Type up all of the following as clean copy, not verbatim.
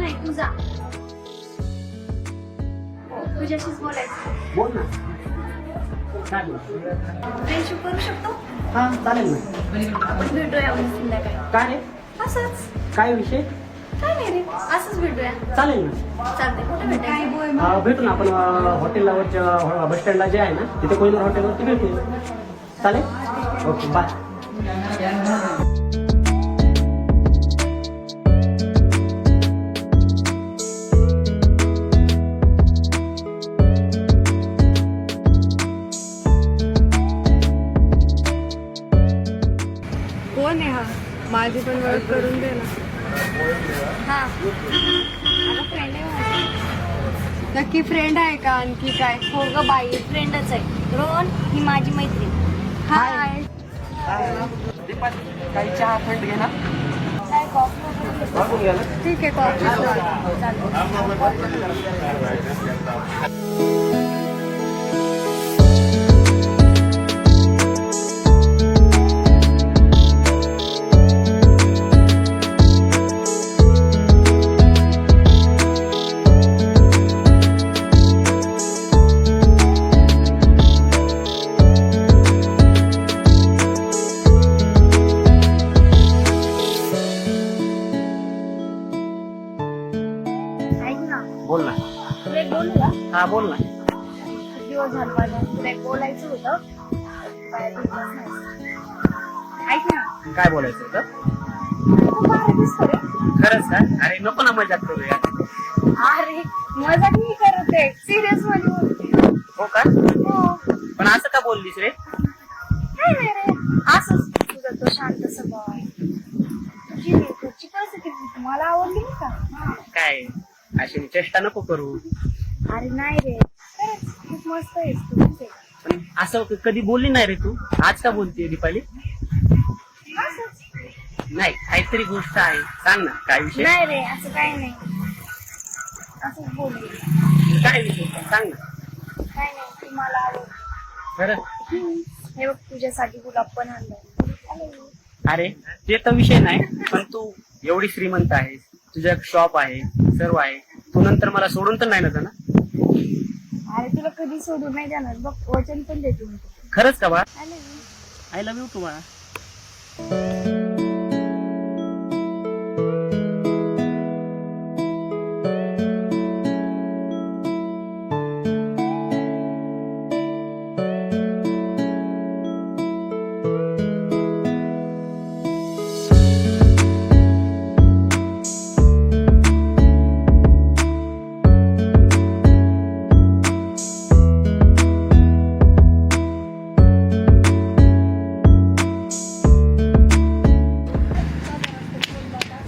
नाही तुझा. तुझ्याशीच बोलायचं. बोल ना. काय बोल? फ्रेंडशिप करू शकतो. हा चालेल ना. आपण भेटूया उद्या संध्याकाळी. काय रे? असंच. काय विषय? काय नाही रे, असंच भेटूया. चालेल ना. चालतंय. कुठे भेटायचं? भेटू ना आपण हॉटेलला बस स्टँडला जे आहे ना तिथे कोहिनूर हॉटेलवरती भेटू. चालेल. Okay bye. कोण आहे हा? माझी पण ओळख करून दे ना. हा, आता फ्रेंड आहे माझी. नक्की फ्रेंड आहे का आणखी काय? हो ग बाई, फ्रेंडच आहे. रोहन ही माझी मैत्रीण. हाय. दीपाली काही चहा थंड घे ना. काय कॉफी वगैरे घेतो? बघून घ्या ना. ठीक आहे कॉफी. ऐक ना, बोल ना. तुला एक बोलू का? हा बोल ना. किती दिवस झाले माझं तुला एक बोलायचं होतं. बाहेर भेटलंच नाही. ऐक ना, काय बोलायचं होतं? तू बाहेर दिसतो रे. खरंच का? अरे नको ना मजाक करूया. अरे मजाक नाही करत आहे, सिरियस मध्ये बोलते. हो का? हो. पण असं का बोललीस रे? काय नाही रे, असंच. तुझा तो शांत स्वभाव, तुझी परिस्थिती मला आवडली नाही का? काय अशी चेष्टा नको करू. अरे नाही रे, खरंच खूप मस्त आहेस तू. पण असं कधी बोलली नाही रे तू. आज का बोलतीये दीपाली? असंच. नाही काहीतरी गोष्ट आहे, सांग ना काय विषय. नाही रे, असं काही नाही. असंच बोलली. काय विषय सांग ना. काय नाही, तू मला आवडली. खरं? हे बघ, तुझ्यासाठी गुलाब पण आणलाय. अरे ते तर विषय नाही, पण तू एवढी श्रीमंत आहेस, तुझ्या शॉप आहे, सर्व आहे, तू नंतर मला सोडून तर नाही ना जाणार? अरे तुला कधी सोडून नाही जाणार बघ, वचन पण देतो मी. खरंच का बा? आले मी. आय लव्ह यू तुम्हाला.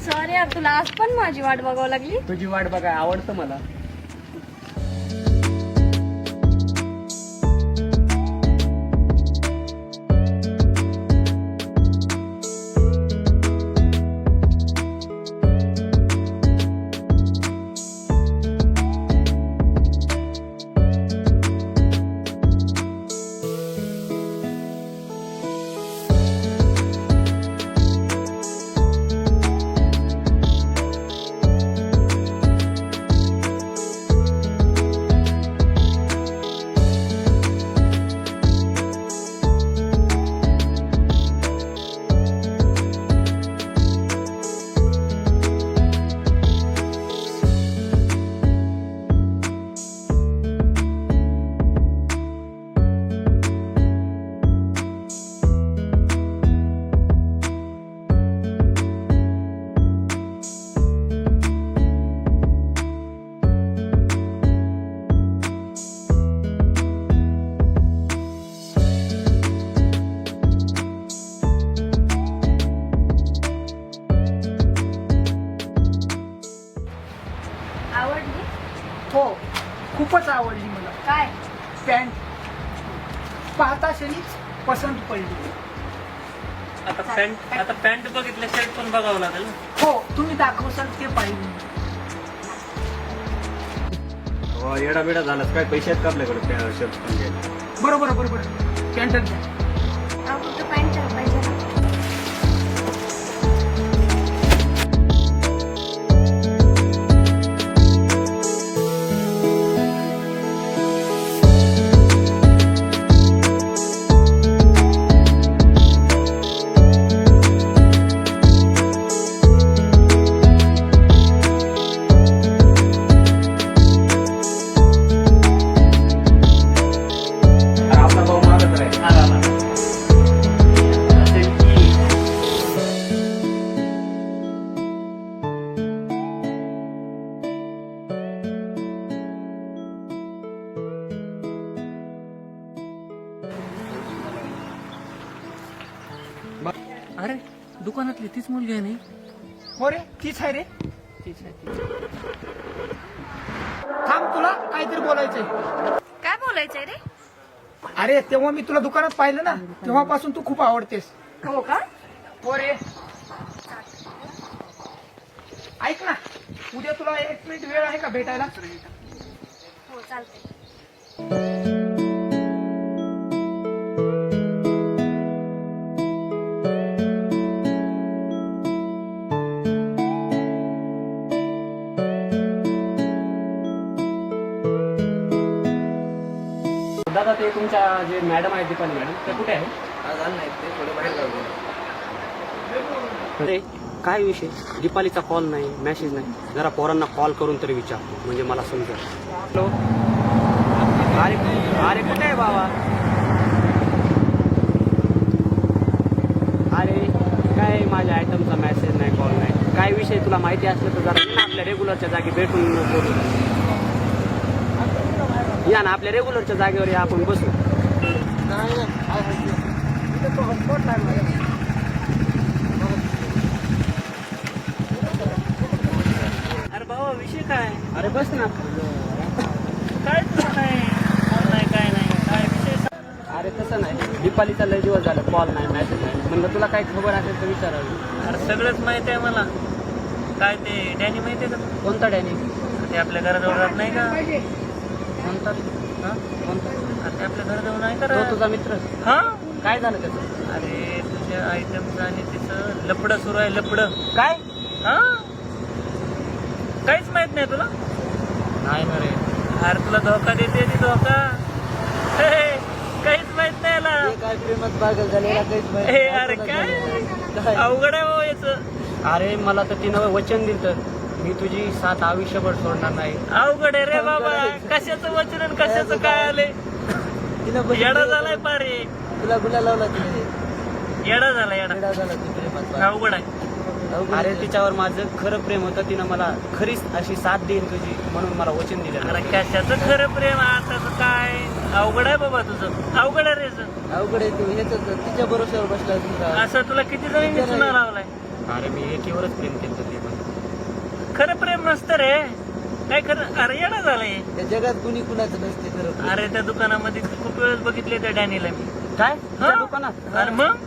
सॉरी यार, तुला आज पण माझी वाट बघावं लागली. तुझी वाट बघाय आवडतं मला. आवडली? हो खूपच आवडली मला. काय? पॅन्ट पाहता क्षणीच पसंत पडली. आता पॅन्ट बघितलं शर्ट पण बघावं लागेल. हो तुम्ही दाखवसाल ते पाहिजे. येडा बेडा झालास काय? पैसे आहेत का आपल्याकडे शर्ट पण घ्यायला? बरोबर बरोबर पॅन्टच द्या. आवडतं पॅन्ट पाहिजे ना. दुकानातली तीच मुलगी आहे नाही? हो रे तीच आहे रे. तीच आहे, तीच आहे. थांब तुला काहीतरी बोलायचंय. काय बोलायचंय रे? अरे तेव्हा मी तुला दुकानात पाहिलं ना तेव्हापासून तू खूप आवडतेस. हो का? हो रे. ऐक ना उद्या तुला 1 मिनिट वेळ आहे का भेटायला? हो चालतंय. दादा ते तुमच्या जे मॅडम आहेत दीपाली मॅडम ते कुठे आहे? अरे काय विषय? दीपालीचा कॉल नाही, मेसेज नाही. जरा पोरांना कॉल करून तरी विचार म्हणजे मला समजेल. हॅलो. अरे अरे कुठे आहे बाबा? अरे काय माझ्या आयटमचा मेसेज नाही, कॉल नाही. काय विषय तुला माहिती असलं तर जरा ये ना आपल्या रेग्युलरच्या जागी भेटून बोलू. या ना आपल्या रेग्युलरच्या जागेवर या, आपण बसू. अरे बाबा विषय काय? अरे बस ना. काय तुला नाही कॉल नाही काय नाही काय विषय? अरे तसं नाही, दीपालीचा लय दिवस झाला कॉल नाही, मेसेज नाही. म्हणलं तुला काही खबर असेल तर विचारावी. अरे सगळंच माहिती आहे मला. काय ते डॅनी माहिती आहे का? कोणता डॅनी? ते आपल्या घराजवळ राहत नाही का? कोणता? हा कोणता? अरे ते आपल्या घराजवळ नाही का? तो तुझा मित्र? हा. काय झालं त्याचं? अरे तुझ्या आयटमचं आणि तिचं लपडं सुरू आहे. लपडं काय? हा. काहीच माहित नाही तुला? नाही ना रे. अरे तुला धोका देते ती धोका. हे, काहीच माहित नाही याला. काय प्रेमात पागल झालेला काहीच हे अरे काय अवघड आहे बाबा याचं. अरे मला तर तिनं वचन दिलं मी तुझी साथ आयुष्यभर सोडणार नाही. अवघड आहे रे बाबा. कशाचं वचन आणि कशाचं काय आले? येडा झालाय पारे. तुला गुन्हा लावला तिने. येडा झाला येडा. अवघड आहे. अरे तिच्यावर माझं खरं प्रेम होतं. तिनं मला खरीच अशी साथ देईन तुझी म्हणून मला वचन दिलं. अरे कशाचं खरं प्रेम आताच काय? अवघड आहे बाबा तुझं. अवघड आहे रे तुझं. अवघड आहे तू ह्याच तिच्या भरोश्यावर बसला तुझा. असं तुला किती जणी चुना लावलाय? अरे मी एकीवरच प्रेम केलं ते पण. खरं प्रेम नसतं रे. काय खरं? अरे येडा झालाय. त्या जगात कुणी कुणाचं नसते खरं. अरे त्या दुकानामध्ये खूप वेळेस बघितले त्या डॅनीला मी. काय हा? दुकानात? अरे मग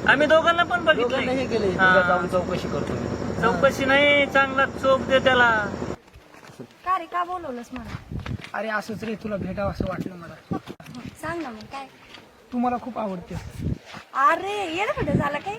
आम्ही दोघांना पण बघितलंय. हे केले. हा. जाऊन चौकशी करतो मी. चौकशी नाही, चांगला चोप दे त्याला. का रे का बोलवलंस मला? अरे असंच रे तुला भेटावं असं वाटलं मला. सांग ना मग काय? तू मला खूप आवडते. अरे येणं कुठे झालं काय?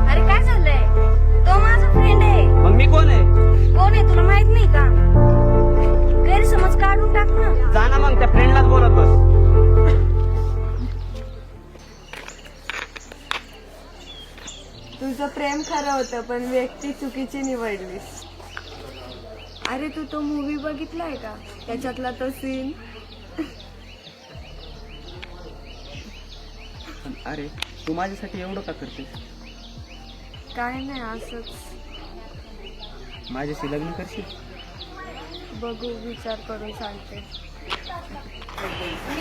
अरे काय झालंय? तो माझा फ्रेंड आहे. मग मी कोण आहे? कोण आहे तुला माहित नाही का? गैरसमज काढून टाक ना. जा ना मग त्या फ्रेंडलाच बोलत बस. तुझं प्रेम खरं होतं पण व्यक्ती चुकीची निवडलीस. अरे तू तो मूवी बघितलाय का? त्याच्यातला तो सीन. अरे तू माझ्यासाठी एवढं का करते? काय नाही असंच. माझ्याशी लग्न करशील? बघू विचार करून सांगते.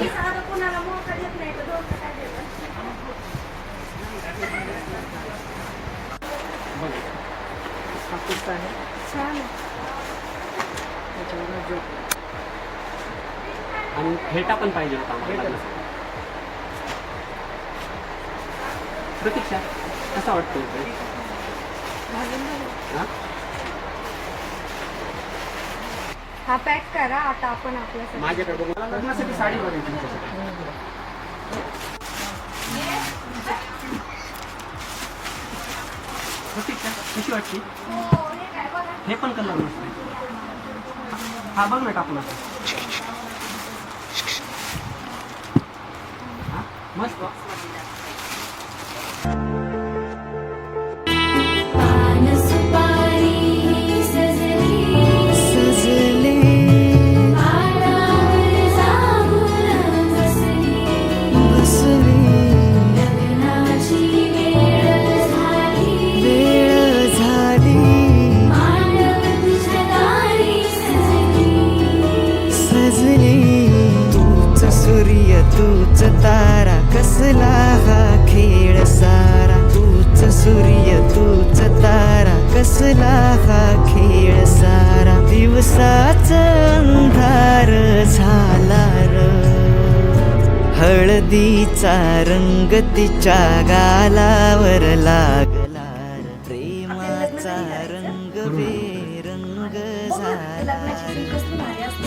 मी साधं कोणाला मोका देत नाही तर धोका काय देतं? हा कुठचा आहे? छान आहे. आणि फेटा पण पाहिजे होता आम्हाला. प्रतीक्षा कसा वाटतो? हा? हा पॅक करा आता आपण आपल्यासाठी. माझ्याकडे बघू. मला लग्नासाठी साडी बघायची तुमच्यासाठी. प्रतीक्षा कशी वाटते? हे पण कलर मस्त. हा बघ ना टाकून असं. हा मस्त. पान सुपारी सजली तूच तारा कसला हा खेळ सारा तूच सूर्य तूच तारा कसला हा खेळ सारा दिवसाच अंधार झाला र हळदीचा रंग तिच्या गालावर लागला र प्रेमाचा रंग बेरंग झाला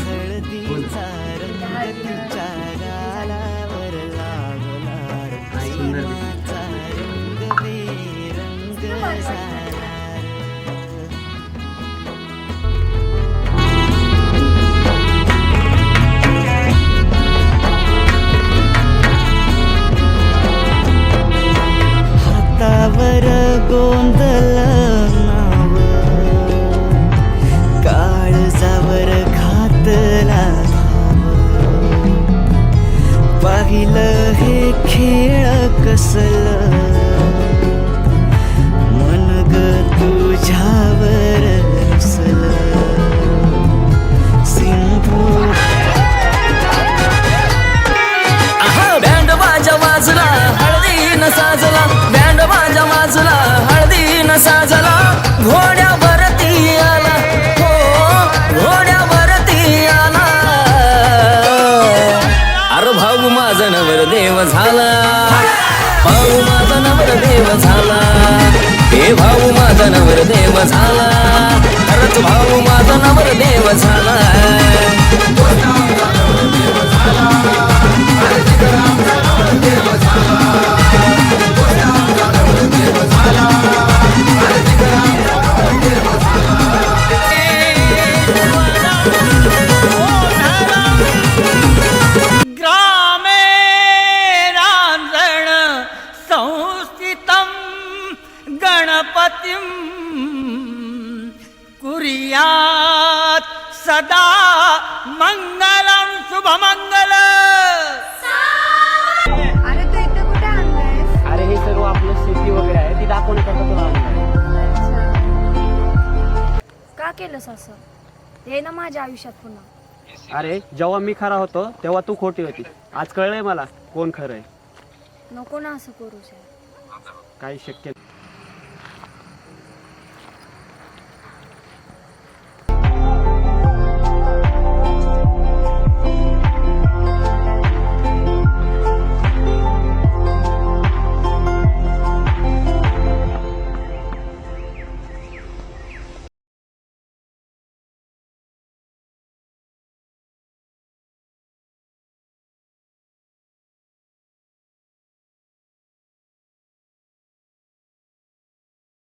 हळदीचा रंग तिच्या गालावर लागला र प्रेमाचा रंग बेरंग झाला हातावर गोंधळ नाव काळजावर घातला धाव पाहिलं हे खेळ कसलं मन ग तुझ्यावर रुसलं सिंधू बँड बाजा वाजला हळदीनं साजला बँड बाजा वाजला हळदीनं साजला घोड्यावरती आला हो घोड्यावरती आला अरे भाऊ माझा नवर देव झाला भाऊ माझा नवर देव झाला हे भाऊ माझा नवर देव झाला खरंच भाऊ माझा नवर देव झाला ग्रामे रांजण संस्थितं गणपतिं कुर्यात् सदा मंगलं शुभमंगल अरे तू इथे कुठे आणलंयस? अरे हे सर्व आपलं शेती वगैरे आहे ती दाखवण्याकरता तुला आणलंय. का केलंस असं? ये ना माझ्या आयुष्यात पुन्हा. अरे जेव्हा मी खरा होतो तेव्हा तू खोटी होती आज कळलंय मला कोण खरं आहे नको ना असं करू साहेब. काही शक्य नाही.